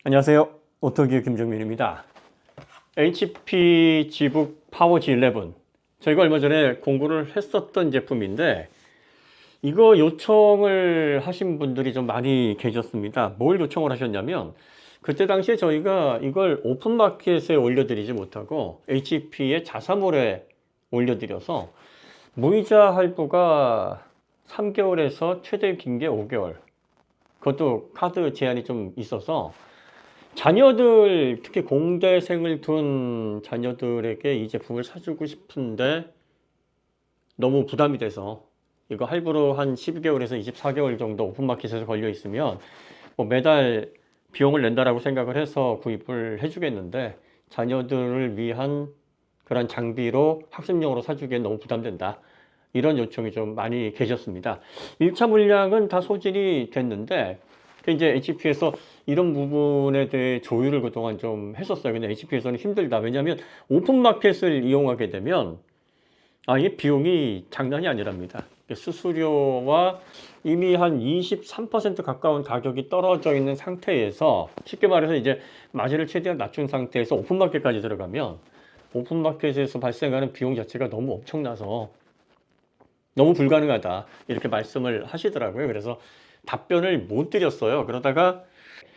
안녕하세요. 오토기업 김정민입니다. HP Gbook 파워 G11. 저희가 얼마 전에 공부를 했었던 제품인데 이거 요청을 하신 분들이 좀 많이 계셨습니다. 뭘 요청을 하셨냐면 그때 당시에 저희가 이걸 오픈마켓에 올려드리지 못하고 HP의 자사몰에 올려드려서 무이자 할부가 3개월에서 최대 긴 게 5개월. 그것도 카드 제한이 좀 있어서 자녀들, 특히 공대생을 둔 자녀들에게 이 제품을 사주고 싶은데 너무 부담이 돼서 이거 할부로 한 12개월에서 24개월 정도 오픈마켓에서 걸려 있으면 뭐 매달 비용을 낸다라고 생각을 해서 구입을 해주겠는데 자녀들을 위한 그런 장비로 학습용으로 사주기엔 너무 부담된다. 이런 요청이 좀 많이 계셨습니다. 1차 물량은 다 소진이 됐는데 이제 HP에서 이런 부분에 대해 조율을 그동안 좀 했었어요. 근데 HP에서는 힘들다. 왜냐하면 오픈마켓을 이용하게 되면 이게 비용이 장난이 아니랍니다. 수수료와 이미 한 23% 가까운 가격이 떨어져 있는 상태에서 쉽게 말해서 이제 마진을 최대한 낮춘 상태에서 오픈마켓까지 들어가면 오픈마켓에서 발생하는 비용 자체가 너무 엄청나서 너무 불가능하다 이렇게 말씀을 하시더라고요. 그래서 답변을 못 드렸어요. 그러다가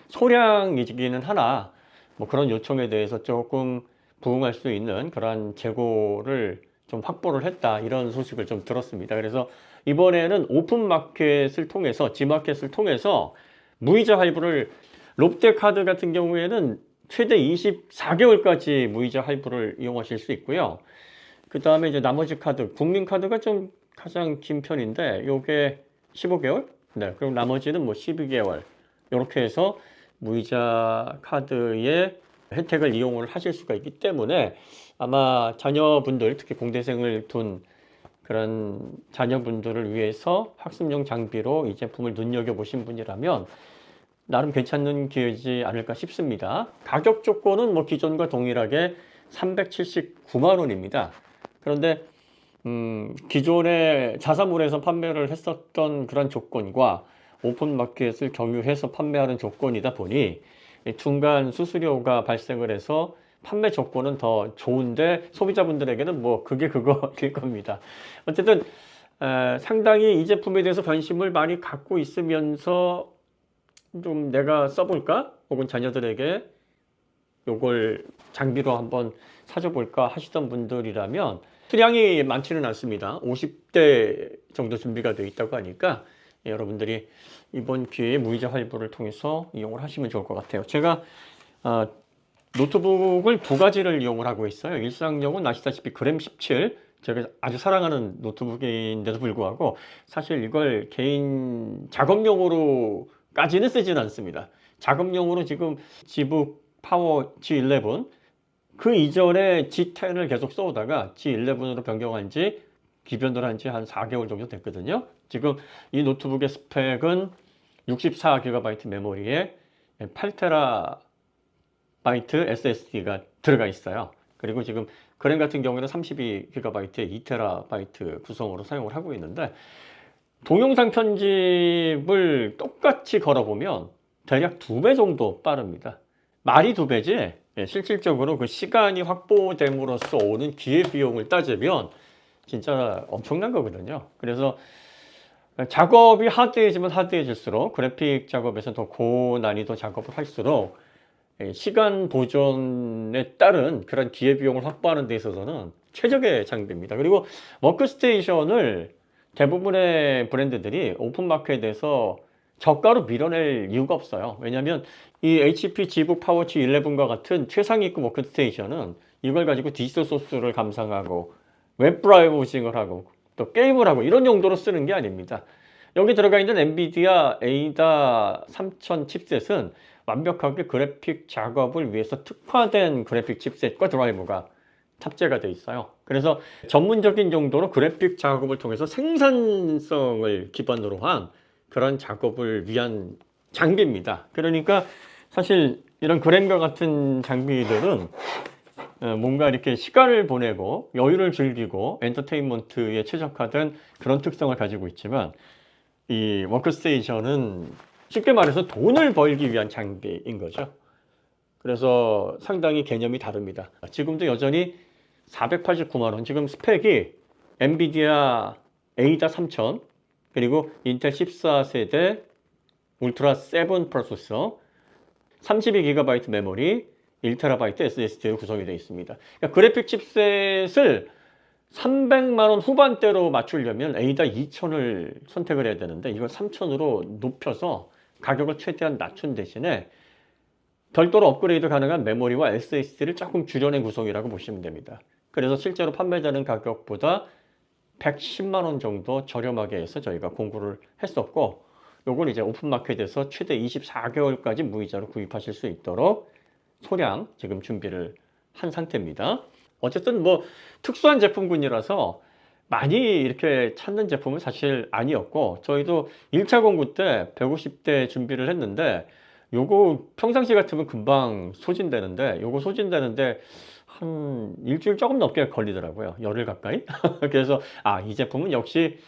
소량이기는 하나 뭐 그런 요청에 대해서 조금 부응할 수 있는 그런 재고를 좀 확보를 했다 이런 소식을 좀 들었습니다. 그래서 이번에는 오픈마켓을 통해서 G마켓을 통해서 무이자 할부를 롯데카드 같은 경우에는 최대 24개월까지 무이자 할부를 이용하실 수 있고요. 그 다음에 이제 나머지 카드, 국민카드가 좀 가장 긴 편인데 요게 15개월? 네, 그럼 나머지는 뭐 12개월 이렇게 해서 무이자 카드의 혜택을 이용을 하실 수가 있기 때문에 아마 자녀분들, 특히 공대생을 둔 그런 자녀분들을 위해서 학습용 장비로 이 제품을 눈여겨보신 분이라면 나름 괜찮은 기회이지 않을까 싶습니다. 가격 조건은 뭐 기존과 동일하게 379만 원입니다. 그런데 기존에 자사몰에서 판매를 했었던 그런 조건과 오픈마켓을 경유해서 판매하는 조건이다 보니 중간 수수료가 발생을 해서 판매 조건은 더 좋은데 소비자분들에게는 뭐 그게 그거일 겁니다. 어쨌든 상당히 이 제품에 대해서 관심을 많이 갖고 있으면서 좀 내가 써볼까? 혹은 자녀들에게 요걸 장비로 한번 사줘볼까 하시던 분들이라면 수량이 많지는 않습니다. 50대 정도 준비가 되어 있다고 하니까 여러분들이 이번 기회에 무이자 할부를 통해서 이용을 하시면 좋을 것 같아요. 제가 노트북을 두 가지를 이용을 하고 있어요. 일상용은 아시다시피 그램 17 제가 아주 사랑하는 노트북인데도 불구하고 사실 이걸 개인 작업용으로까지는 쓰지는 않습니다. 작업용으로 지금 Gbook 파워 G11 그 이전에 G10을 계속 써오다가 G11으로 변경한 지 기변을 한 지 한 4개월 정도 됐거든요. 지금 이 노트북의 스펙은 64GB 메모리에 8TB SSD가 들어가 있어요. 그리고 지금 그램 같은 경우에는 32GB에 2TB 구성으로 사용을 하고 있는데 동영상 편집을 똑같이 걸어보면 대략 2배 정도 빠릅니다. 말이 2배지 실질적으로 그 시간이 확보됨으로써 오는 기회비용을 따지면 진짜 엄청난 거거든요. 그래서 작업이 하드해지면 하드해질수록 그래픽 작업에서 더 고난이도 작업을 할수록 시간 보존에 따른 그런 기회비용을 확보하는 데 있어서는 최적의 장비입니다. 그리고 워크스테이션을 대부분의 브랜드들이 오픈마켓에서 저가로 밀어낼 이유가 없어요. 왜냐하면 이 HP Gbook 파워 G11과 같은 최상위급 워크스테이션은 이걸 가지고 디지털 소스를 감상하고 웹 브라우징을 하고 또 게임을 하고 이런 용도로 쓰는 게 아닙니다. 여기 들어가 있는 엔비디아 에이다 3000 칩셋은 완벽하게 그래픽 작업을 위해서 특화된 그래픽 칩셋과 드라이버가 탑재가 되어 있어요. 그래서 전문적인 용도로 그래픽 작업을 통해서 생산성을 기반으로 한 그런 작업을 위한 장비입니다. 그러니까 사실 이런 그램과 같은 장비들은 뭔가 이렇게 시간을 보내고 여유를 즐기고 엔터테인먼트에 최적화된 그런 특성을 가지고 있지만 이 워크스테이션은 쉽게 말해서 돈을 벌기 위한 장비인 거죠. 그래서 상당히 개념이 다릅니다. 지금도 여전히 489만 원. 지금 스펙이 엔비디아 에이다 3000 그리고 인텔 14세대 울트라 7 프로세서 32GB 메모리 1TB SSD로 구성이 되어 있습니다. 그러니까 그래픽 칩셋을 300만 원 후반대로 맞추려면 에이다 2000을 선택을 해야 되는데 이걸 3000으로 높여서 가격을 최대한 낮춘 대신에 별도로 업그레이드 가능한 메모리와 SSD를 조금 줄여낸 구성이라고 보시면 됩니다. 그래서 실제로 판매되는 가격보다 110만 원 정도 저렴하게 해서 저희가 공구를 했었고, 요걸 이제 오픈마켓에서 최대 24개월까지 무이자로 구입하실 수 있도록 소량 지금 준비를 한 상태입니다. 어쨌든 뭐 특수한 제품군이라서 많이 이렇게 찾는 제품은 사실 아니었고, 저희도 1차 공구 때 150대 준비를 했는데 요거 평상시 같으면 금방 소진되는데, 요거 소진되는데 한 일주일 조금 넘게 걸리더라고요. 열흘 가까이. 그래서 이 제품은 역시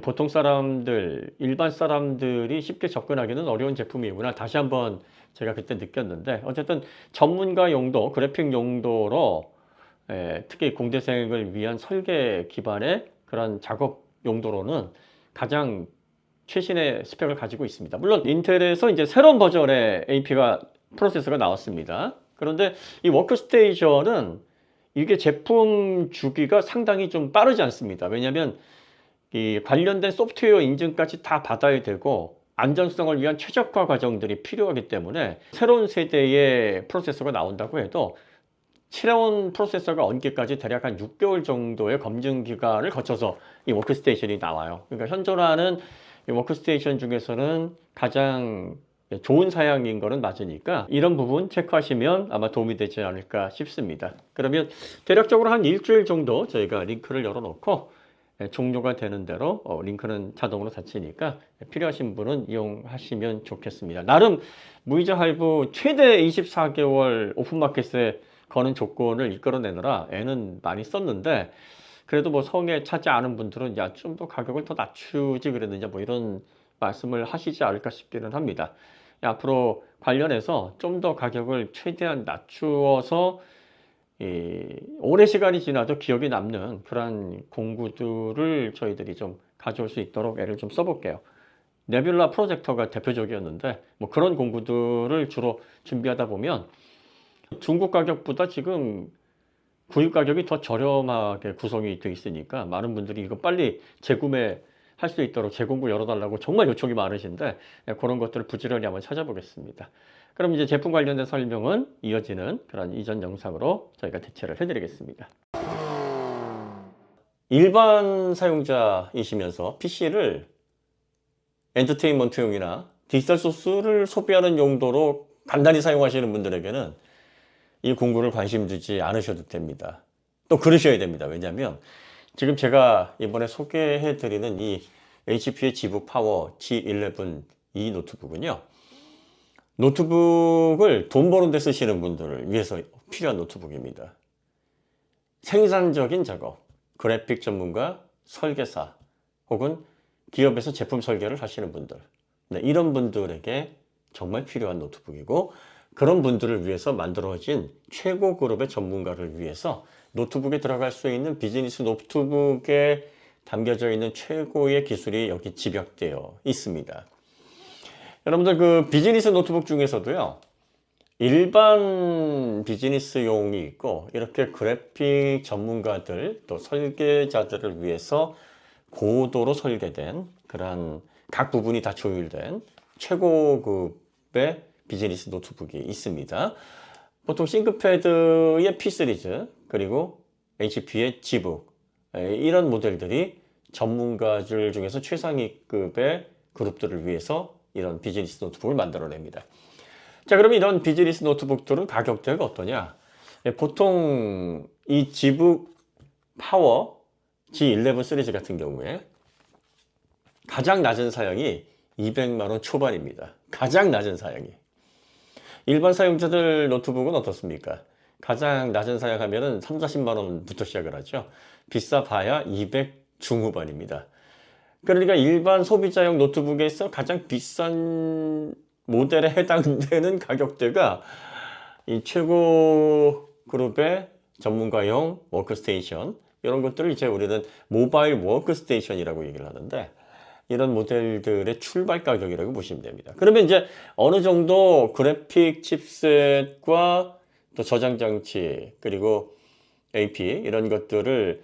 보통 사람들, 일반 사람들이 쉽게 접근하기는 어려운 제품이구나 다시 한번 제가 그때 느꼈는데, 어쨌든 전문가 용도, 그래픽 용도로 특히 공대생을 위한 설계 기반의 그런 작업 용도로는 가장 최신의 스펙을 가지고 있습니다. 물론 인텔에서 이제 새로운 버전의 AP가 프로세서가 나왔습니다. 그런데 이 워크스테이션은 이게 제품 주기가 상당히 좀 빠르지 않습니다. 왜냐하면 이 관련된 소프트웨어 인증까지 다 받아야 되고 안전성을 위한 최적화 과정들이 필요하기 때문에 새로운 세대의 프로세서가 나온다고 해도 새로운 프로세서가 얹기까지 대략 한 6개월 정도의 검증 기간을 거쳐서 이 워크스테이션이 나와요. 그러니까 현존하는 이 워크스테이션 중에서는 가장 좋은 사양인 거는 맞으니까 이런 부분 체크하시면 아마 도움이 되지 않을까 싶습니다. 그러면 대략적으로 한 일주일 정도 저희가 링크를 열어놓고 종료가 되는 대로 링크는 자동으로 닫히니까 필요하신 분은 이용하시면 좋겠습니다. 나름 무이자 할부 최대 24개월 오픈마켓에 거는 조건을 이끌어내느라 애는 많이 썼는데, 그래도 뭐 성에 차지 않은 분들은 야, 좀 더 가격을 더 낮추지 그랬느냐 뭐 이런 말씀을 하시지 않을까 싶기는 합니다. 앞으로 관련해서 좀 더 가격을 최대한 낮추어서 오랜 시간이 지나도 기억에 남는 그런 공구들을 저희들이 좀 가져올 수 있도록 애를 좀 써볼게요. 네뷸라 프로젝터가 대표적이었는데 뭐 그런 공구들을 주로 준비하다 보면 중국 가격보다 지금 구입 가격이 더 저렴하게 구성이 되어 있으니까 많은 분들이 이거 빨리 재구매 할 수 있도록 재공구 열어달라고 정말 요청이 많으신데 그런 것들을 부지런히 한번 찾아보겠습니다. 그럼 이제 제품 관련된 설명은 이어지는 그런 이전 영상으로 저희가 대체를 해드리겠습니다. 일반 사용자이시면서 PC를 엔터테인먼트용이나 디지털 소스를 소비하는 용도로 간단히 사용하시는 분들에게는 이 공구를 관심 두지 않으셔도 됩니다. 또 그러셔야 됩니다. 왜냐하면 지금 제가 이번에 소개해드리는 이 HP의 지북 파워 G11 이 노트북은요, 노트북을 돈 버는 데 쓰시는 분들을 위해서 필요한 노트북입니다. 생산적인 작업, 그래픽 전문가, 설계사 혹은 기업에서 제품 설계를 하시는 분들, 이런 분들에게 정말 필요한 노트북이고, 그런 분들을 위해서 만들어진 최고 그룹의 전문가를 위해서 노트북에 들어갈 수 있는 비즈니스 노트북에 담겨져 있는 최고의 기술이 여기 집약되어 있습니다. 여러분들 그 비즈니스 노트북 중에서도요, 일반 비즈니스용이 있고 이렇게 그래픽 전문가들 또 설계자들을 위해서 고도로 설계된 그런 각 부분이 다 조율된 최고급의 비즈니스 노트북이 있습니다. 보통 싱크패드의 P 시리즈 그리고 HP의 G북 이런 모델들이 전문가들 중에서 최상위급의 그룹들을 위해서 이런 비즈니스 노트북을 만들어냅니다. 자, 그럼 이런 비즈니스 노트북들은 가격대가 어떠냐? 보통 이 G북 파워 G11 시리즈 같은 경우에 가장 낮은 사양이 200만 원 초반입니다. 가장 낮은 사양이. 일반 사용자들 노트북은 어떻습니까? 가장 낮은 사양하면은 3, 40만 원부터 시작을 하죠. 비싸 봐야 200 중후반입니다. 그러니까 일반 소비자용 노트북에서 가장 비싼 모델에 해당되는 가격대가 이 최고 그룹의 전문가용 워크스테이션, 이런 것들을 이제 우리는 모바일 워크스테이션이라고 얘기를 하는데, 이런 모델들의 출발 가격이라고 보시면 됩니다. 그러면 이제 어느 정도 그래픽 칩셋과 또 저장 장치 그리고 AP 이런 것들을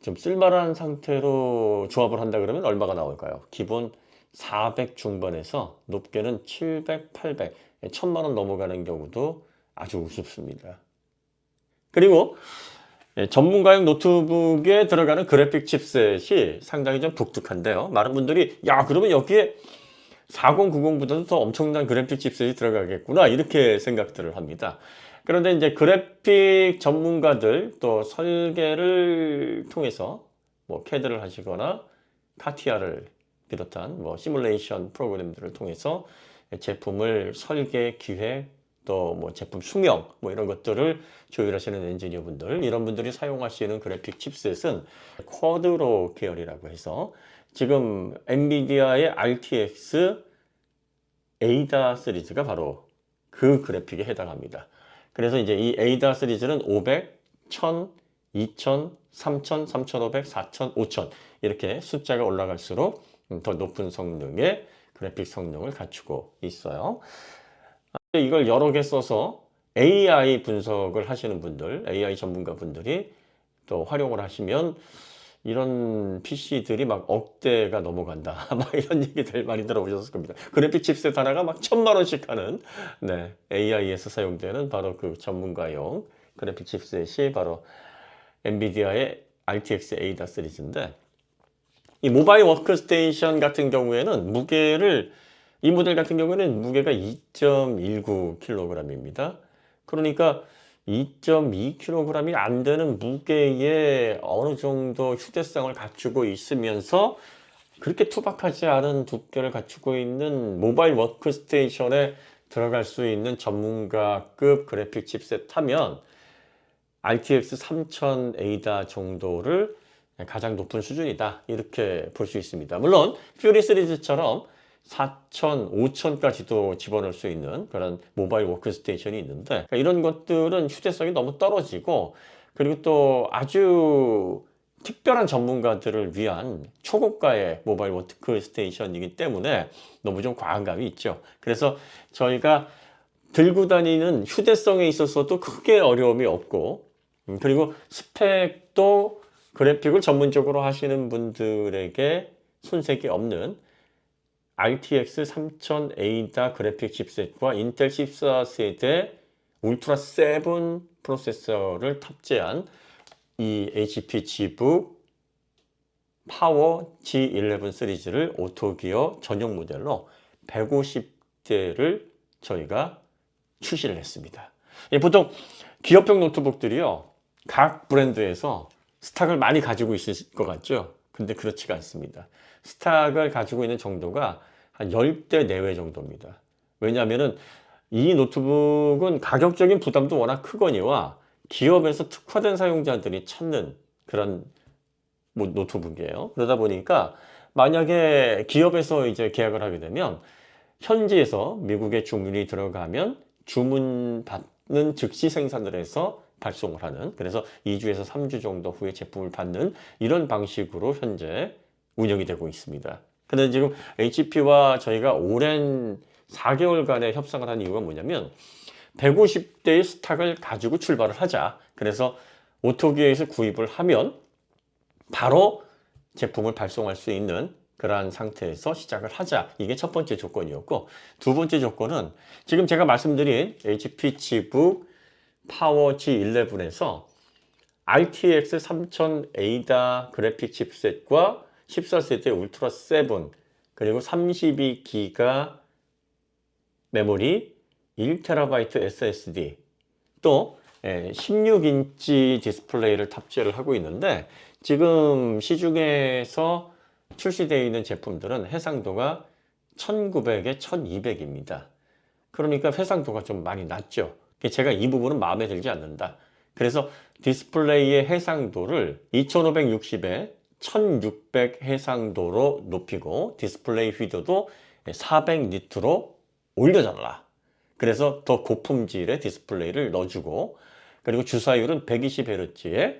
좀 쓸만한 상태로 조합을 한다 그러면 얼마가 나올까요? 기본 400 중반에서 높게는 700, 800, 1000만 원 넘어가는 경우도 아주 우습습니다. 그리고 전문가용 노트북에 들어가는 그래픽 칩셋이 상당히 좀 독특한데요. 많은 분들이 야, 그러면 여기에 4090보다도 더 엄청난 그래픽 칩셋이 들어가겠구나, 이렇게 생각들을 합니다. 그런데 이제 그래픽 전문가들 또 설계를 통해서 뭐 캐드를 하시거나 카티아를 비롯한 뭐 시뮬레이션 프로그램들을 통해서 제품을 설계, 기획, 또 뭐 제품 수명 뭐 이런 것들을 조율하시는 엔지니어 분들, 이런 분들이 사용하시는 그래픽 칩셋은 쿼드로 계열이라고 해서 지금 엔비디아의 RTX 에이다 시리즈가 바로 그 그래픽에 해당합니다. 그래서 이제 이 에이다 시리즈는 500, 1000, 2000, 3000, 3500, 4000, 5000 이렇게 숫자가 올라갈수록 더 높은 성능의 그래픽 성능을 갖추고 있어요. 이걸 여러 개 써서 AI 분석을 하시는 분들, AI 전문가 분들이 또 활용을 하시면 이런 PC들이 막 억대가 넘어간다, 막 이런 얘기들 많이 들어보셨을 겁니다. 그래픽 칩셋 하나가 막 1000만 원씩 하는, 네, AI에서 사용되는 바로 그 전문가용 그래픽 칩셋이 바로 엔비디아의 RTX 에이다 시리즈인데, 이 모바일 워크스테이션 같은 경우에는 이 모델 같은 경우에는 무게가 2.19kg입니다. 그러니까 2.2kg이 안 되는 무게에 어느 정도 휴대성을 갖추고 있으면서 그렇게 투박하지 않은 두께를 갖추고 있는 모바일 워크스테이션에 들어갈 수 있는 전문가급 그래픽 칩셋 하면 RTX 3000 에이다 정도를 가장 높은 수준이다, 이렇게 볼 수 있습니다. 물론 퓨리 시리즈처럼 4000, 5000까지도 집어넣을 수 있는 그런 모바일 워크스테이션이 있는데, 이런 것들은 휴대성이 너무 떨어지고, 그리고 또 아주 특별한 전문가들을 위한 초고가의 모바일 워크스테이션이기 때문에 너무 좀 과한 감이 있죠. 그래서 저희가 들고 다니는 휴대성에 있어서도 크게 어려움이 없고, 그리고 스펙도 그래픽을 전문적으로 하시는 분들에게 손색이 없는 RTX 3000 에이다 그래픽 칩셋과 인텔 14세대 울트라 7 프로세서를 탑재한 이 HP Gbook 파워 G11 시리즈를 오토기어 전용 모델로 150대를 저희가 출시를 했습니다. 보통 기업용 노트북들이요, 각 브랜드에서 스탁을 많이 가지고 있을 것 같죠? 근데 그렇지가 않습니다. 스탁을 가지고 있는 정도가 한 10대 내외 정도입니다. 왜냐하면 이 노트북은 가격적인 부담도 워낙 크거니와 기업에서 특화된 사용자들이 찾는 그런 노트북이에요. 그러다 보니까 만약에 기업에서 이제 계약을 하게 되면 현지에서 미국에 주문이 들어가면 주문 받는 즉시 생산을 해서 발송을 하는, 그래서 2주에서 3주 정도 후에 제품을 받는 이런 방식으로 현재 운영이 되고 있습니다. 근데 지금 HP와 저희가 오랜 4개월간의 협상을 한 이유가 뭐냐면 150대의 스탁을 가지고 출발을 하자. 그래서 오토기어에서 구입을 하면 바로 제품을 발송할 수 있는 그러한 상태에서 시작을 하자. 이게 첫 번째 조건이었고, 두 번째 조건은 지금 제가 말씀드린 HP Gbook 파워 G11에서 RTX 3000 에이다 그래픽 칩셋과 14세대 울트라 7 그리고 32기가 메모리, 1TB SSD, 또 16인치 디스플레이를 탑재를 하고 있는데, 지금 시중에서 출시되어 있는 제품들은 해상도가 1900에 1200입니다. 그러니까 해상도가 좀 많이 낮죠. 제가 이 부분은 마음에 들지 않는다. 그래서 디스플레이의 해상도를 2560에 1600 해상도로 높이고 디스플레이 휘도도 400니트로 올려달라. 그래서 더 고품질의 디스플레이를 넣어주고, 그리고 주사율은 120Hz의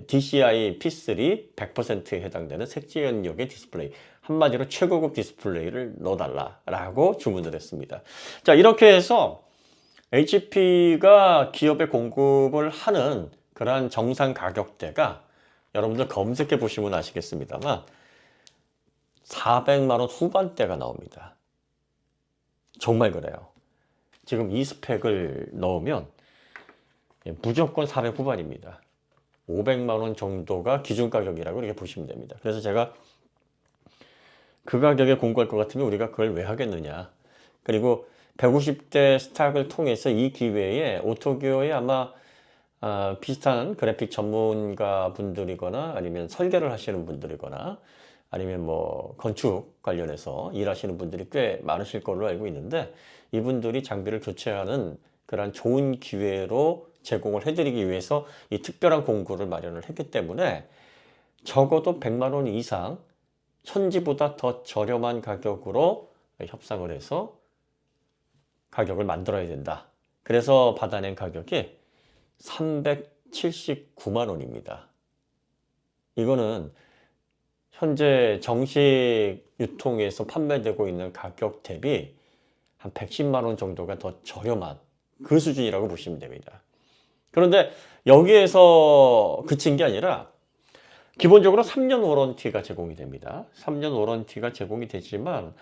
DCI P3 100%에 해당되는 색재현역의 디스플레이, 한마디로 최고급 디스플레이를 넣어달라라고 주문을 했습니다. 자, 이렇게 해서 HP가 기업에 공급을 하는 그러한 정상 가격대가 여러분들 검색해 보시면 아시겠습니다만 400만 원 후반대가 나옵니다. 정말 그래요. 지금 이 스펙을 넣으면 무조건 400 후반입니다. 500만 원 정도가 기준 가격이라고 이렇게 보시면 됩니다. 그래서 제가 그 가격에 공부할 것 같으면 우리가 그걸 왜 하겠느냐. 그리고 150대 스탁을 통해서 이 기회에 오토기어에 아마 비슷한 그래픽 전문가 분들이거나 아니면 설계를 하시는 분들이거나 아니면 뭐 건축 관련해서 일하시는 분들이 꽤 많으실 걸로 알고 있는데, 이분들이 장비를 교체하는 그런 좋은 기회로 제공을 해드리기 위해서 이 특별한 공구를 마련을 했기 때문에 적어도 100만 원 이상 현지보다 더 저렴한 가격으로 협상을 해서 가격을 만들어야 된다. 그래서 받아낸 가격이 379만 원입니다. 이거는 현재 정식 유통에서 판매되고 있는 가격 대비 한 110만 원 정도가 더 저렴한 그 수준이라고 보시면 됩니다. 그런데 여기에서 그친 게 아니라 기본적으로 3년 워런티가 제공이 됩니다. 3년 워런티가 제공이 되지만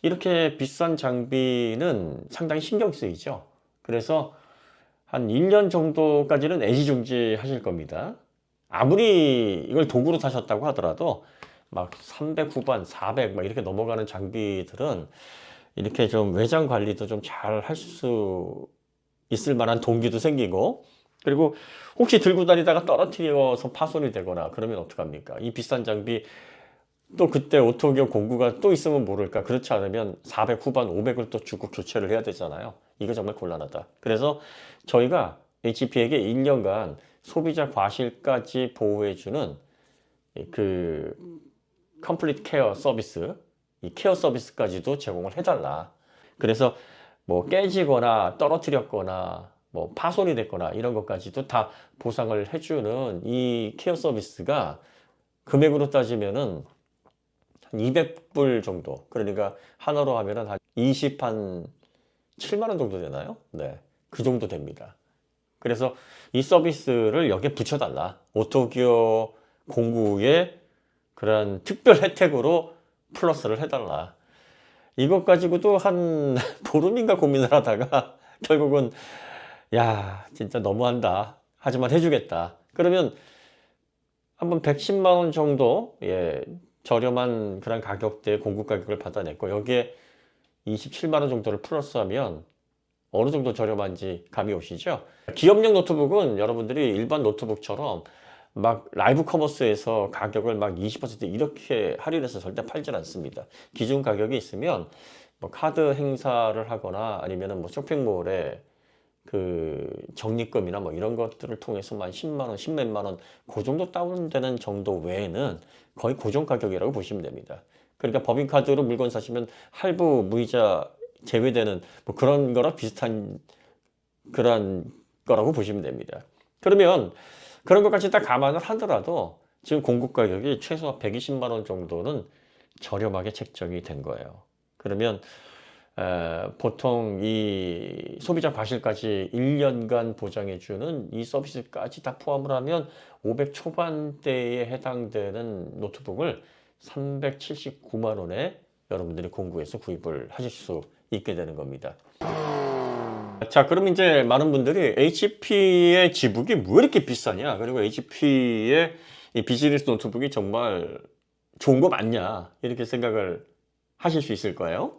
이렇게 비싼 장비는 상당히 신경 쓰이죠. 그래서 한 1년 정도까지는 애지중지 하실 겁니다. 아무리 이걸 도구로 사셨다고 하더라도 막 300 후반, 400 막 이렇게 넘어가는 장비들은 이렇게 좀 외장 관리도 좀 잘 할 수 있을 만한 동기도 생기고, 그리고 혹시 들고 다니다가 떨어뜨려서 파손이 되거나 그러면 어떡합니까? 이 비싼 장비 또 그때 오토기어 공구가 또 있으면 모를까. 그렇지 않으면 400 후반 500을 또 주고 교체를 해야 되잖아요. 이거 정말 곤란하다. 그래서 저희가 HP에게 1년간 소비자 과실까지 보호해주는 그 컴플리트 케어 서비스, 이 케어 서비스까지도 제공을 해달라. 그래서 뭐 깨지거나 떨어뜨렸거나 뭐 파손이 됐거나 이런 것까지도 다 보상을 해주는 이 케어 서비스가 금액으로 따지면은 한 200불 정도, 그러니까 한화로 하면은 한 7만 원 정도 되나요? 네, 그 정도 됩니다. 그래서 이 서비스를 여기에 붙여달라. 오토기어 공구의 그런 특별 혜택으로 플러스를 해달라. 이것 가지고도 한 보름인가 고민을 하다가 결국은 야, 진짜 너무한다. 하지만 해주겠다. 그러면 한번 110만 원 정도 저렴한 그런 가격대의 공급 가격을 받아냈고, 여기에 27만 원 정도를 플러스하면 어느 정도 저렴한지 감이 오시죠? 기업용 노트북은 여러분들이 일반 노트북처럼 막 라이브 커머스에서 가격을 막 20% 이렇게 할인해서 절대 팔질 않습니다. 기준 가격이 있으면 뭐 카드 행사를 하거나 아니면은 뭐 쇼핑몰에 그 적립금이나 뭐 이런 것들을 통해서만 10만 원, 10몇만 원, 그 정도 다운되는 정도 외에는 거의 고정 가격이라고 보시면 됩니다. 그러니까 법인카드로 물건 사시면 할부, 무이자 제외되는 뭐 그런 거랑 비슷한 그런 거라고 보시면 됩니다. 그러면 그런 것까지 다 감안을 하더라도 지금 공급 가격이 최소 120만 원 정도는 저렴하게 책정이 된 거예요. 그러면 보통 이 소비자 과실까지 1년간 보장해주는 이 서비스까지 다 포함을 하면 500 초반대에 해당되는 노트북을 379만 원에 여러분들이 공구해서 구입을 하실 수 있게 되는 겁니다. 자, 그럼 이제 많은 분들이 HP의 지북이 왜 이렇게 비싸냐, 그리고 HP의 이 비즈니스 노트북이 정말 좋은 거 맞냐, 이렇게 생각을 하실 수 있을 거예요.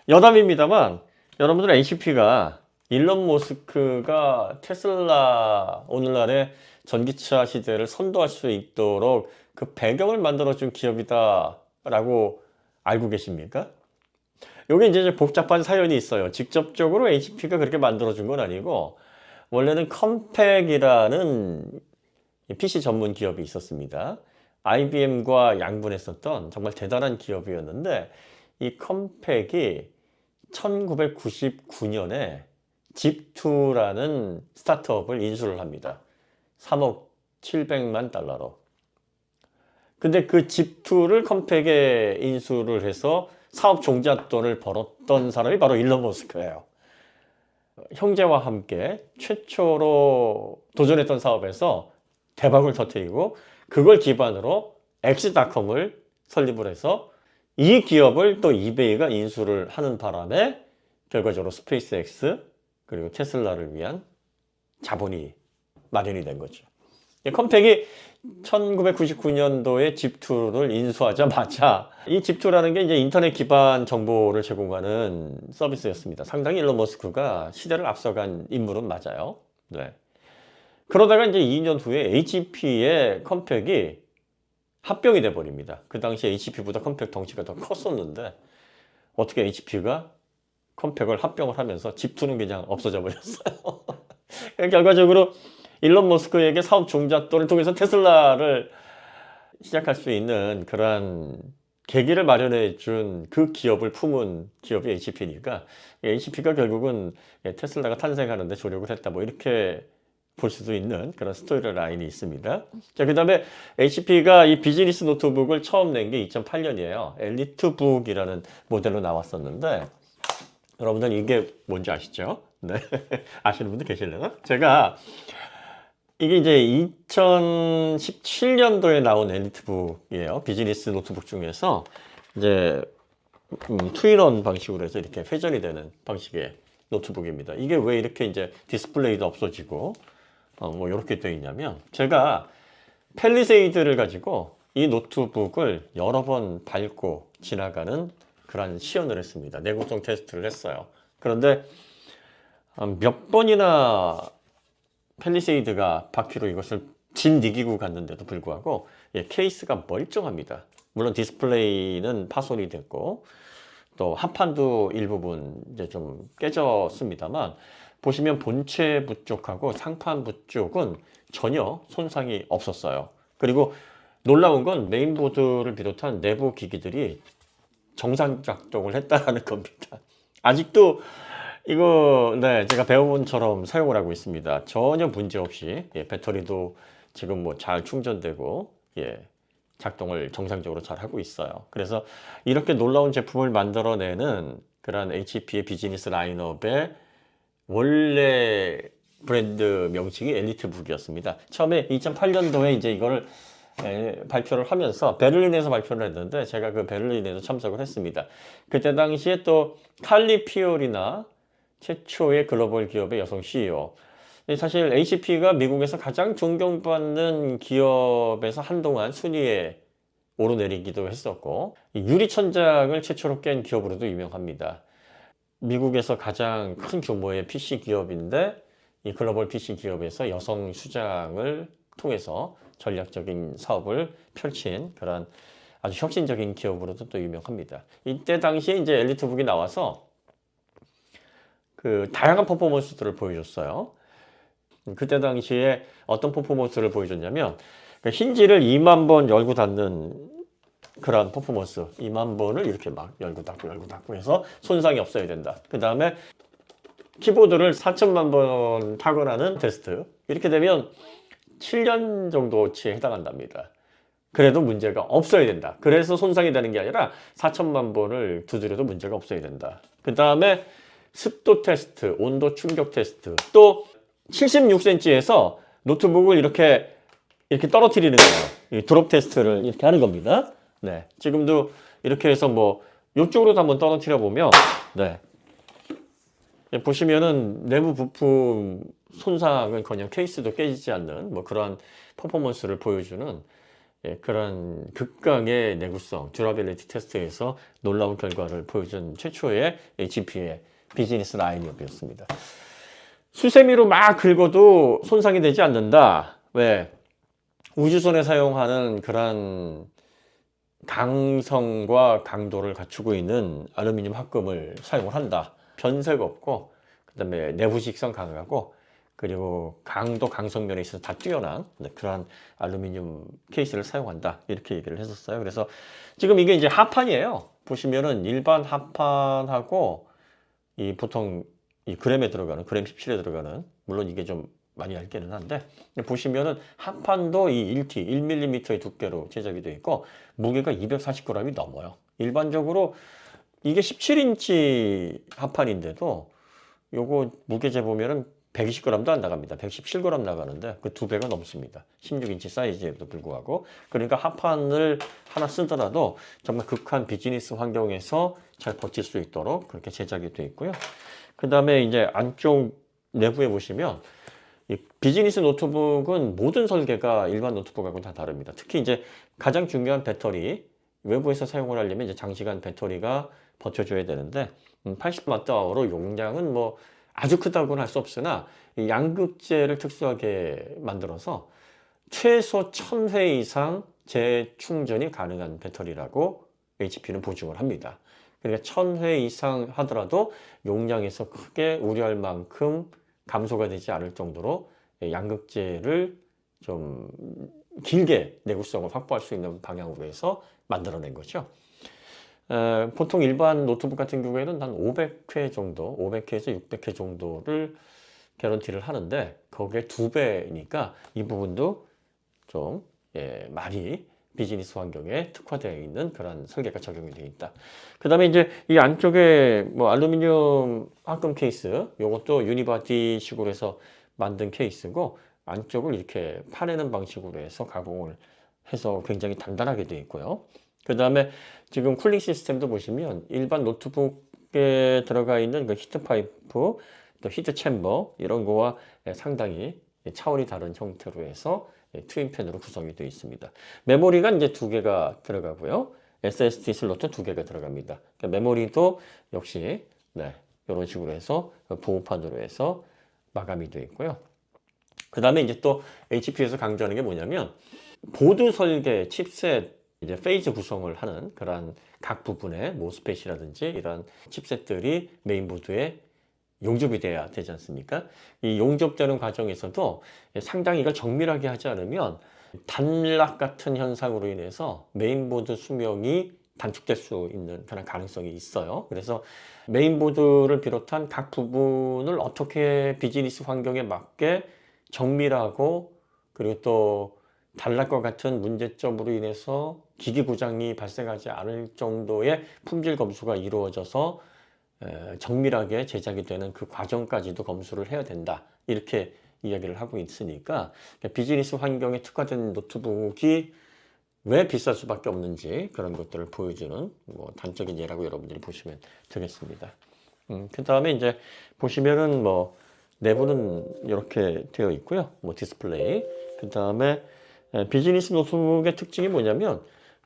여담입니다만 여러분들 HP가 일론 머스크가 테슬라 오늘날의 전기차 시대를 선도할 수 있도록 그 배경을 만들어준 기업이다 라고 알고 계십니까? 여기 이제 복잡한 사연이 있어요. 직접적으로 HP가 그렇게 만들어준 건 아니고, 원래는 컴팩이라는 PC 전문 기업이 있었습니다. IBM과 양분했었던 정말 대단한 기업이었는데, 이 컴팩이 1999년에 집2라는 스타트업을 인수를 합니다. 3억 700만 달러로. 근데 그 집2를 컴팩에 인수를 해서 사업 종잣돈을 벌었던 사람이 바로 일론 머스크예요. 형제와 함께 최초로 도전했던 사업에서 대박을 터뜨리고 그걸 기반으로 엑스닷컴을 설립을 해서 이 기업을 또 이베이가 인수를 하는 바람에 결과적으로 스페이스X 그리고 테슬라를 위한 자본이 마련이 된 거죠. 컴팩이 1999년도에 집2를 인수하자마자 이 집2라는 게 이제 인터넷 기반 정보를 제공하는 서비스였습니다. 상당히 일론 머스크가 시대를 앞서간 인물은 맞아요. 네. 그러다가 이제 2년 후에 HP의 컴팩이 합병이 돼 버립니다. 그 당시 HP보다 컴팩 덩치가 더 컸었는데 어떻게 HP가 컴팩을 합병을 하면서 집2는 그냥 없어져 버렸어요. 결과적으로 일론 머스크에게 사업 종잣돈을 통해서 테슬라를 시작할 수 있는 그러한 계기를 마련해 준 그 기업을 품은 기업이 HP니까 HP가 결국은 테슬라가 탄생하는데 조력을 했다 뭐 이렇게 볼 수도 있는 그런 스토리 라인이 있습니다. 자, 그 다음에 HP가 이 비즈니스 노트북을 처음 낸 게 2008년이에요. 엘리트북이라는 모델로 나왔었는데 여러분들 이게 뭔지 아시죠? 네. 아시는 분들 계실려나? 제가 이게 이제 2017년도에 나온 엘리트북이에요. 비즈니스 노트북 중에서 이제 투인원 방식으로 해서 이렇게 회전이 되는 방식의 노트북입니다. 이게 왜 이렇게 이제 디스플레이도 없어지고 뭐 이렇게 되어 있냐면 제가 펠리세이드를 가지고 이 노트북을 여러 번 밟고 지나가는 그런 시연을 했습니다. 내구성 테스트를 했어요. 그런데 몇 번이나 펠리세이드가 바퀴로 이것을 짓이기고 갔는데도 불구하고 케이스가 멀쩡합니다. 물론 디스플레이는 파손이 됐고 또 합판도 일부분 이제 좀 깨졌습니다만 보시면 본체부 쪽하고 상판부 쪽은 전혀 손상이 없었어요. 그리고 놀라운 건 메인보드를 비롯한 내부 기기들이 정상 작동을 했다는 겁니다. 아직도 이거 네 제가 배워본처럼 사용을 하고 있습니다. 전혀 문제 없이 배터리도 지금 뭐 잘 충전되고 작동을 정상적으로 잘 하고 있어요. 그래서 이렇게 놀라운 제품을 만들어내는 그런 HP의 비즈니스 라인업의 원래 브랜드 명칭이 엘리트북이었습니다. 처음에 2008년도에 이제 이거를 발표를 하면서 베를린에서 발표를 했는데 제가 그 베를린에서 참석을 했습니다. 그때 당시에 또 칼리 피올이나 최초의 글로벌 기업의 여성 CEO. 사실 HP가 미국에서 가장 존경받는 기업에서 한동안 순위에 오르내리기도 했었고 유리천장을 최초로 깬 기업으로도 유명합니다. 미국에서 가장 큰 규모의 PC 기업인데 이 글로벌 PC 기업에서 여성 수장을 통해서 전략적인 사업을 펼친 그런 아주 혁신적인 기업으로도 또 유명합니다. 이때 당시에 이제 엘리트북이 나와서 그 다양한 퍼포먼스들을 보여줬어요. 그때 당시에 어떤 퍼포먼스를 보여줬냐면 힌지를 2만 번 열고 닫는 그런 퍼포먼스 2만 번을 이렇게 막 열고 닫고 해서 손상이 없어야 된다. 그 다음에 키보드를 4천만 번 타건하는 테스트 이렇게 되면 7년 정도치에 해당한답니다. 그래도 문제가 없어야 된다. 그래서 손상이 되는 게 아니라 4천만 번을 두드려도 문제가 없어야 된다. 그 다음에 습도 테스트, 온도 충격 테스트, 또 76cm에서 노트북을 이렇게 떨어뜨리는 거예요. 드롭 테스트를 이렇게 하는 겁니다. 네, 지금도 이렇게 해서 뭐 이쪽으로도 한번 떨어뜨려 보면 네, 보시면은 내부 부품 손상은커녕 케이스도 깨지지 않는 뭐 그러한 퍼포먼스를 보여주는 그런 극강의 내구성, 듀라빌리티 테스트에서 놀라운 결과를 보여준 최초의 HP의 비즈니스 라인업이었습니다. 수세미로 막 긁어도 손상이 되지 않는다. 왜? 우주선에 사용하는 그런 강성과 강도를 갖추고 있는 알루미늄 합금을 사용을 한다. 변색 없고 그 다음에 내부식성 강하고 그리고 강도 강성면에 있어서 다 뛰어난 그러한 알루미늄 케이스를 사용한다. 이렇게 얘기를 했었어요. 그래서 지금 이게 이제 하판이에요. 보시면은 일반 하판하고 이 보통 이 그램에 들어가는, 그램 17에 들어가는, 물론 이게 좀 많이 얇게는 한데, 보시면은 합판도 이 1T, 1mm의 두께로 제작이 되어 있고, 무게가 240g이 넘어요. 일반적으로 이게 17인치 합판인데도 요거 무게 재보면은 120g도 안 나갑니다. 117g 나가는데 그 2배가 넘습니다. 16인치 사이즈에도 불구하고. 그러니까 합판을 하나 쓰더라도 정말 극한 비즈니스 환경에서 잘 버틸 수 있도록 그렇게 제작이 되어 있고요. 그 다음에 이제 안쪽 내부에 보시면 이 비즈니스 노트북은 모든 설계가 일반 노트북하고는 다 다릅니다. 특히 이제 가장 중요한 배터리, 외부에서 사용을 하려면 이제 장시간 배터리가 버텨줘야 되는데 80Wh로 용량은 뭐 아주 크다고는 할 수 없으나 이 양극재를 특수하게 만들어서 최소 1000회 이상 재충전이 가능한 배터리라고 HP는 보증을 합니다. 그러니까 1000회 이상 하더라도 용량에서 크게 우려할 만큼 감소가 되지 않을 정도로 양극재를 좀 길게 내구성을 확보할 수 있는 방향으로 해서 만들어낸 거죠. 보통 일반 노트북 같은 경우에는 한 500회 정도, 500회에서 600회 정도를 개런티를 하는데 거기에 2배니까 이 부분도 좀 많이 비즈니스 환경에 특화되어 있는 그런 설계가 적용이 되어 있다. 그 다음에 이제 이 안쪽에 뭐 알루미늄 합금 케이스, 요것도 유니바디식으로 해서 만든 케이스고 안쪽을 이렇게 파내는 방식으로 해서 가공을 해서 굉장히 단단하게 되어 있고요. 그 다음에 지금 쿨링 시스템도 보시면 일반 노트북에 들어가 있는 그 히트 파이프, 또 히트 챔버 이런 거와 상당히 차원이 다른 형태로 해서 트윈팬으로 구성이 되어 있습니다. 메모리가 이제 2개가 들어가고요. SSD 슬롯도 2개가 들어갑니다. 그러니까 메모리도 역시 이런 식으로 해서 보호판으로 해서 마감이 되어 있고요. 그 다음에 이제 또 HP에서 강조하는 게 뭐냐면 보드 설계, 칩셋, 이제 페이즈 구성을 하는 그런 각 부분의 모스펫이라든지 이런 칩셋들이 메인보드에 용접이 돼야 되지 않습니까? 이 용접되는 과정에서도 상당히 이걸 정밀하게 하지 않으면 단락 같은 현상으로 인해서 메인보드 수명이 단축될 수 있는 그런 가능성이 있어요. 그래서 메인보드를 비롯한 각 부분을 어떻게 비즈니스 환경에 맞게 정밀하고 그리고 또 단락과 같은 문제점으로 인해서 기기 고장이 발생하지 않을 정도의 품질 검수가 이루어져서 정밀하게 제작이 되는 그 과정까지도 검수를 해야 된다. 이렇게 이야기를 하고 있으니까 비즈니스 환경에 특화된 노트북이 왜 비쌀 수밖에 없는지 그런 것들을 보여주는 뭐 단적인 예라고 여러분들이 보시면 되겠습니다. 그 다음에 이제 보시면은 뭐 내부는 이렇게 되어 있고요. 뭐 디스플레이. 그 다음에 비즈니스 노트북의 특징이 뭐냐면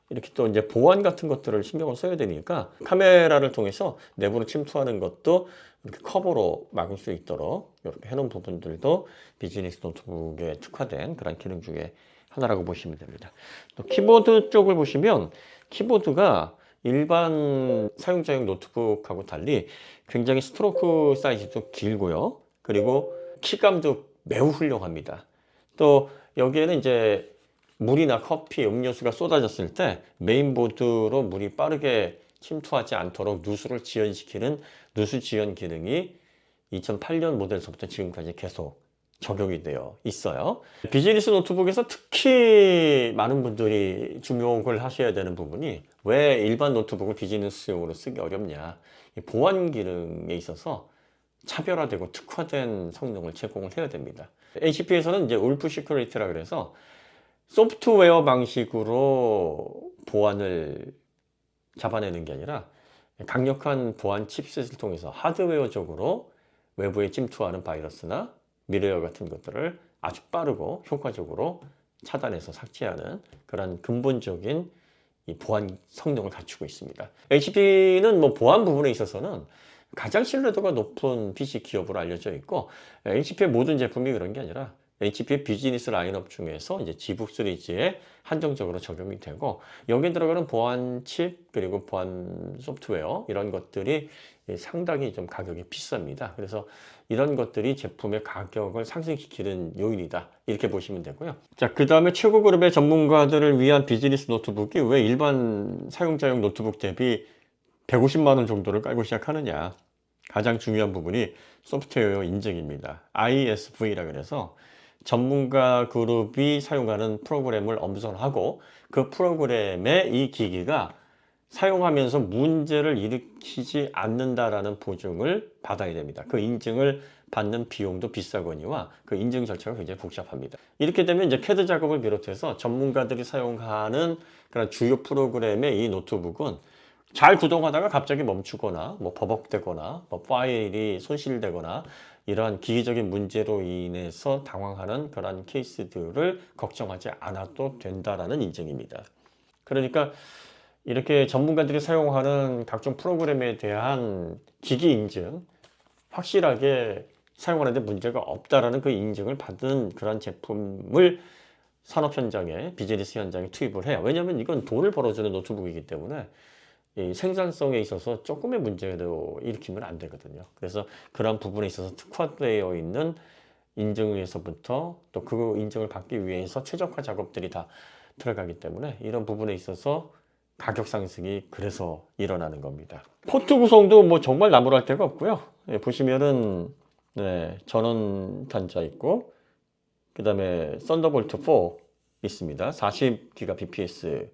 이렇게 또 이제 보안 같은 것들을 신경을 써야 되니까 카메라를 통해서 내부를 침투하는 것도 이렇게 커버로 막을 수 있도록 이렇게 해놓은 부분들도 비즈니스 노트북에 특화된 그런 기능 중에 하나라고 보시면 됩니다. 또 키보드 쪽을 보시면 키보드가 일반 사용자용 노트북하고 달리 굉장히 스트로크 사이즈도 길고요. 그리고 키감도 매우 훌륭합니다. 또 여기에는 이제 물이나 커피, 음료수가 쏟아졌을 때 메인보드로 물이 빠르게 침투하지 않도록 누수를 지연시키는 누수 지연 기능이 2008년 모델서부터 지금까지 계속 적용이 되어 있어요. 비즈니스 노트북에서 특히 많은 분들이 주목을 하셔야 되는 부분이 왜 일반 노트북을 비즈니스용으로 쓰기 어렵냐. 보안 기능에 있어서 차별화되고 특화된 성능을 제공을 해야 됩니다. HP에서는 이제 울프 시큐리티라 그래서 소프트웨어 방식으로 보안을 잡아내는 게 아니라 강력한 보안 칩셋을 통해서 하드웨어적으로 외부에 침투하는 바이러스나 미래어 같은 것들을 아주 빠르고 효과적으로 차단해서 삭제하는 그런 근본적인 이 보안 성능을 갖추고 있습니다. HP는 뭐 보안 부분에 있어서는 가장 신뢰도가 높은 PC 기업으로 알려져 있고 HP의 모든 제품이 그런 게 아니라 HP의 비즈니스 라인업 중에서 이제 G북 시리즈에 한정적으로 적용이 되고 여기에 들어가는 보안 칩 그리고 보안 소프트웨어 이런 것들이 상당히 좀 가격이 비쌉니다. 그래서 이런 것들이 제품의 가격을 상승시키는 요인이다. 이렇게 보시면 되고요. 자, 그 다음에 최고 그룹의 전문가들을 위한 비즈니스 노트북이 왜 일반 사용자용 노트북 대비 150만 원 정도를 깔고 시작하느냐. 가장 중요한 부분이 소프트웨어 인증입니다. ISV라 그래서 전문가 그룹이 사용하는 프로그램을 엄선하고 그 프로그램에 이 기기가 사용하면서 문제를 일으키지 않는다라는 보증을 받아야 됩니다. 그 인증을 받는 비용도 비싸거니와 그 인증 절차가 굉장히 복잡합니다. 이렇게 되면 이제 CAD 작업을 비롯해서 전문가들이 사용하는 그런 주요 프로그램의 이 노트북은 잘 구동하다가 갑자기 멈추거나 뭐 버벅대거나 뭐 파일이 손실되거나 이러한 기기적인 문제로 인해서 당황하는 그런 케이스들을 걱정하지 않아도 된다라는 인증입니다. 그러니까 이렇게 전문가들이 사용하는 각종 프로그램에 대한 기기 인증, 확실하게 사용하는데 문제가 없다라는 그 인증을 받은 그런 제품을 산업 현장에, 비즈니스 현장에 투입을 해요. 왜냐하면 이건 돈을 벌어주는 노트북이기 때문에 이 생산성에 있어서 조금의 문제도 일으키면 안 되거든요. 그래서 그런 부분에 있어서 특화되어 있는 인증에서부터 또 그 인증을 받기 위해서 최적화 작업들이 다 들어가기 때문에 이런 부분에 있어서 가격 상승이 그래서 일어나는 겁니다. 포트 구성도 뭐 정말 나무랄 데가 없고요. 예, 보시면은 네, 전원 단자 있고 그 다음에 썬더볼트 4 있습니다. 40GBps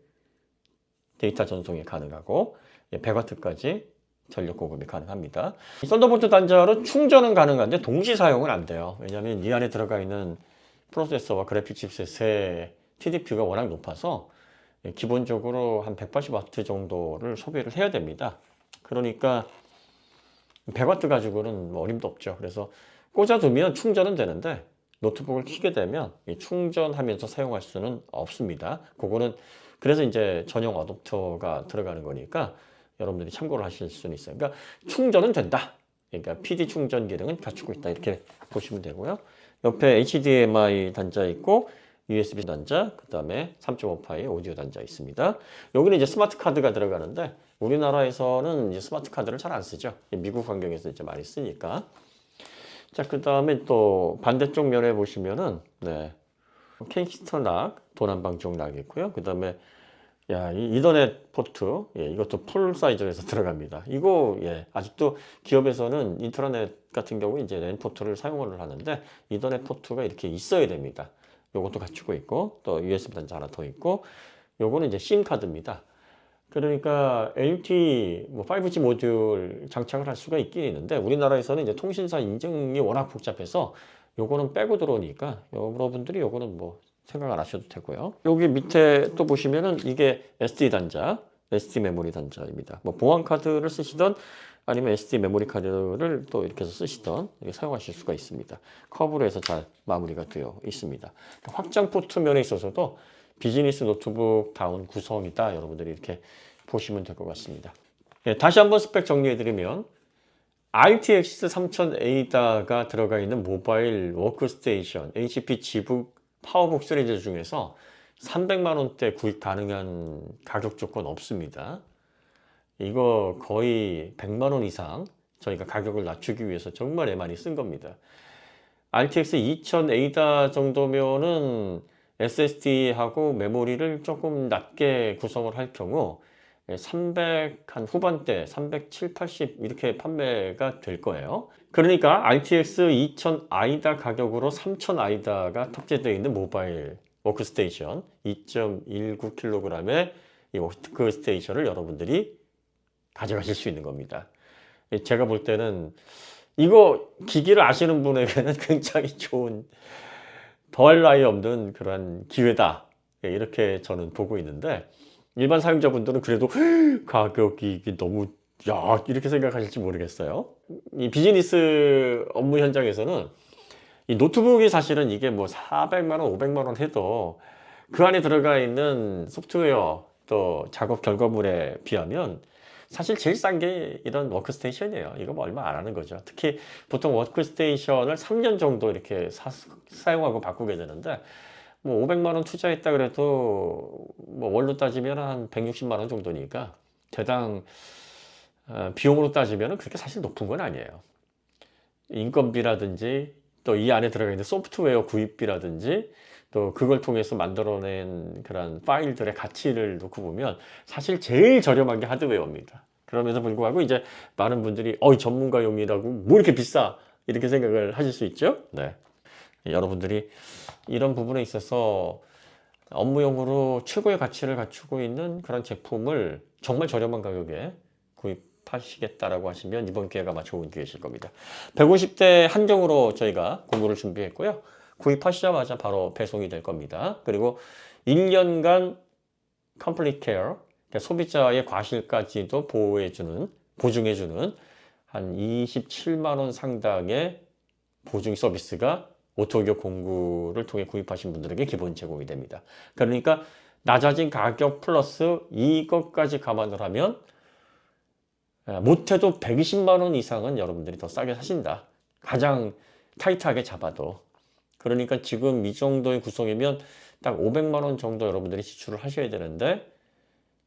데이터 전송이 가능하고 100W까지 전력 공급이 가능합니다. 이 썬더볼트 단자로 충전은 가능한데 동시 사용은 안 돼요. 왜냐하면 이 안에 들어가 있는 프로세서와 그래픽 칩셋의 TDP가 워낙 높아서 기본적으로 한 180W 정도를 소비를 해야 됩니다. 그러니까 100W 가지고는 뭐 어림도 없죠. 그래서 꽂아두면 충전은 되는데 노트북을 켜게 되면 충전하면서 사용할 수는 없습니다. 그거는 그래서 이제 전용 어댑터가 들어가는 거니까 여러분들이 참고를 하실 수는 있어요. 그러니까 충전은 된다. 그러니까 PD 충전 기능은 갖추고 있다. 이렇게 보시면 되고요. 옆에 HDMI 단자 있고 USB 단자, 그 다음에 3.5파이 오디오 단자 있습니다. 여기는 이제 스마트 카드가 들어가는데 우리나라에서는 이제 스마트 카드를 잘 안 쓰죠. 미국 환경에서 이제 많이 쓰니까. 자, 그 다음에 또 반대쪽 면에 보시면은 네, 킹스턴 락, 도난방 쪽 락이 있고요. 그 다음에 이 이더넷 포트, 이것도 풀 사이즈에서 들어갑니다. 이거 아직도 기업에서는 인트라넷 같은 경우 이제 랜 포트를 사용을 하는데 이더넷 포트가 이렇게 있어야 됩니다. 요것도 갖추고 있고 또 USB 단자 하나 더 있고 요거는 이제 심 카드입니다. 그러니까 LTE, 5G 모듈 장착을 할 수가 있긴 있는데 우리나라에서는 이제 통신사 인증이 워낙 복잡해서 요거는 빼고 들어오니까 여러분들이 요거는 뭐 생각 안 하셔도 되고요. 여기 밑에 또 보시면은 이게 SD 단자, SD 메모리 단자입니다. 뭐 보안 카드를 쓰시던 아니면 SD 메모리 카드를 또 이렇게 해서 쓰시던 이렇게 사용하실 수가 있습니다. 커브로 해서 잘 마무리가 되어 있습니다. 확장 포트 면에 있어서도 비즈니스 노트북 다운 구성이다. 여러분들이 이렇게 보시면 될 것 같습니다. 다시 한번 스펙 정리해드리면 RTX 3000A다가 들어가 있는 모바일 워크스테이션 HP 지북 파워북 시리즈 중에서 300만 원대 구입 가능한 가격 조건 없습니다. 이거 거의 100만 원 이상 저희가 가격을 낮추기 위해서 정말 많이 쓴 겁니다. RTX 2000A다 정도면은 SSD하고 메모리를 조금 낮게 구성을 할 경우 300 한 후반대 370, 80 이렇게 판매가 될 거예요. 그러니까 RTX 2000I다 가격으로 3000I다가 탑재되어 있는 모바일 워크스테이션 2.19kg의 이 워크스테이션을 여러분들이 가져가실 수 있는 겁니다. 제가 볼 때는 이거 기기를 아시는 분에게는 굉장히 좋은 더할 나위 없는 그런 기회다. 이렇게 저는 보고 있는데 일반 사용자분들은 그래도 가격이 너무 이렇게 생각하실지 모르겠어요. 이 비즈니스 업무 현장에서는 이 노트북이 사실은 이게 뭐 400만 원, 500만 원 해도 그 안에 들어가 있는 소프트웨어 또 작업 결과물에 비하면 사실 제일 싼 게 이런 워크스테이션이에요. 이거 뭐 얼마 안 하는 거죠. 특히 보통 워크스테이션을 3년 정도 이렇게 사용하고 바꾸게 되는데 뭐 500만 원 투자했다 그래도 뭐 월로 따지면 한 160만 원 정도니까 대당 비용으로 따지면 그렇게 사실 높은 건 아니에요. 인건비라든지 또 이 안에 들어가 있는 소프트웨어 구입비라든지 또 그걸 통해서 만들어낸 그런 파일들의 가치를 놓고 보면 사실 제일 저렴한 게 하드웨어입니다. 그럼에도 불구하고 이제 많은 분들이 전문가용이라고 뭐 이렇게 비싸 이렇게 생각을 하실 수 있죠. 네. 여러분들이 이런 부분에 있어서 업무용으로 최고의 가치를 갖추고 있는 그런 제품을 정말 저렴한 가격에 구입하시겠다라고 하시면 이번 기회가 아마 좋은 기회실 겁니다. 150대 한정으로 저희가 공구를 준비했고요. 구입하시자마자 바로 배송이 될 겁니다. 그리고 1년간 컴플리트 케어, 소비자의 과실까지도 보증해주는 한 27만 원 상당의 보증 서비스가 오토교 공구를 통해 구입하신 분들에게 기본 제공이 됩니다. 그러니까 낮아진 가격 플러스 이것까지 감안을 하면 못해도 120만 원 이상은 여러분들이 더 싸게 사신다. 가장 타이트하게 잡아도. 그러니까 지금 이 정도의 구성이면 딱 500만 원 정도 여러분들이 지출을 하셔야 되는데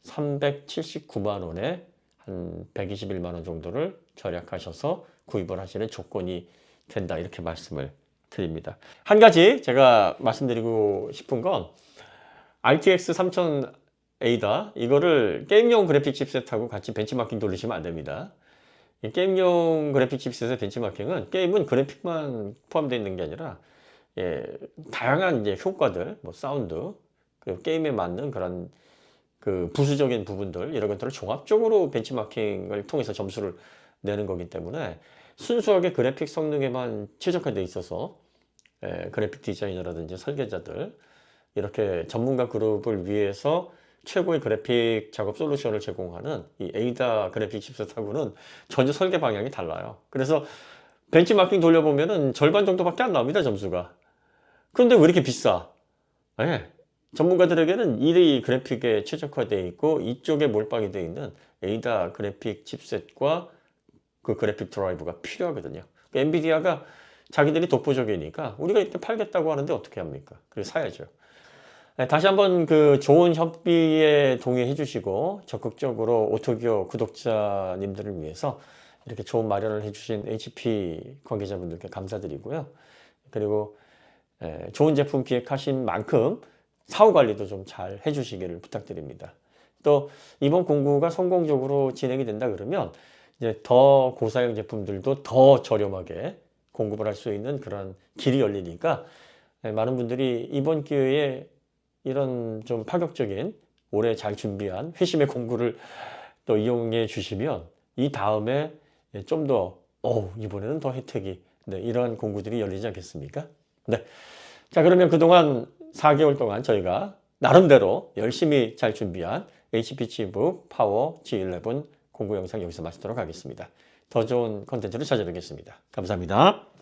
379만 원에 한 121만 원 정도를 절약하셔서 구입을 하시는 조건이 된다. 이렇게 말씀을 드립니다. 한 가지 제가 말씀드리고 싶은 건 RTX 3000 A다. 이거를 게임용 그래픽 칩셋하고 같이 벤치마킹 돌리시면 안 됩니다. 게임용 그래픽 칩셋의 벤치마킹은 게임은 그래픽만 포함되어 있는 게 아니라 다양한 이제 효과들, 뭐 사운드, 그리고 게임에 맞는 그런 그 부수적인 부분들 이런 것들을 종합적으로 벤치마킹을 통해서 점수를 내는 거기 때문에 순수하게 그래픽 성능에만 최적화되어 있어서 그래픽 디자이너라든지 설계자들 이렇게 전문가 그룹을 위해서 최고의 그래픽 작업 솔루션을 제공하는 이 에이다 그래픽 칩셋하고는 전혀 설계 방향이 달라요. 그래서 벤치마킹 돌려보면은 절반 정도밖에 안 나옵니다, 점수가. 그런데 왜 이렇게 비싸? 전문가들에게는 이 그래픽에 최적화되어 있고 이쪽에 몰빵이 되어 있는 에이다 그래픽 칩셋과 그 그래픽 드라이브가 필요하거든요. 엔비디아가 자기들이 독보적이니까 우리가 이렇게 팔겠다고 하는데 어떻게 합니까? 그래서 사야죠. 다시 한번 그 좋은 협의에 동의해 주시고 적극적으로 오토기어 구독자님들을 위해서 이렇게 좋은 마련을 해주신 HP 관계자분들께 감사드리고요. 그리고 좋은 제품 기획하신 만큼 사후 관리도 좀 잘 해주시기를 부탁드립니다. 또 이번 공구가 성공적으로 진행이 된다 그러면 이제 더 고사양 제품들도 더 저렴하게 공급을 할 수 있는 그런 길이 열리니까 많은 분들이 이번 기회에 이런 좀 파격적인 올해 잘 준비한 회심의 공구를 또 이용해 주시면 이 다음에 좀 더 이번에는 더 혜택이 이러한 공구들이 열리지 않겠습니까? 네. 자, 그러면 그동안 4개월 동안 저희가 나름대로 열심히 잘 준비한 HP 치북 파워 G11 공구 영상 여기서 마치도록 하겠습니다. 더 좋은 컨텐츠로 찾아뵙겠습니다. 감사합니다.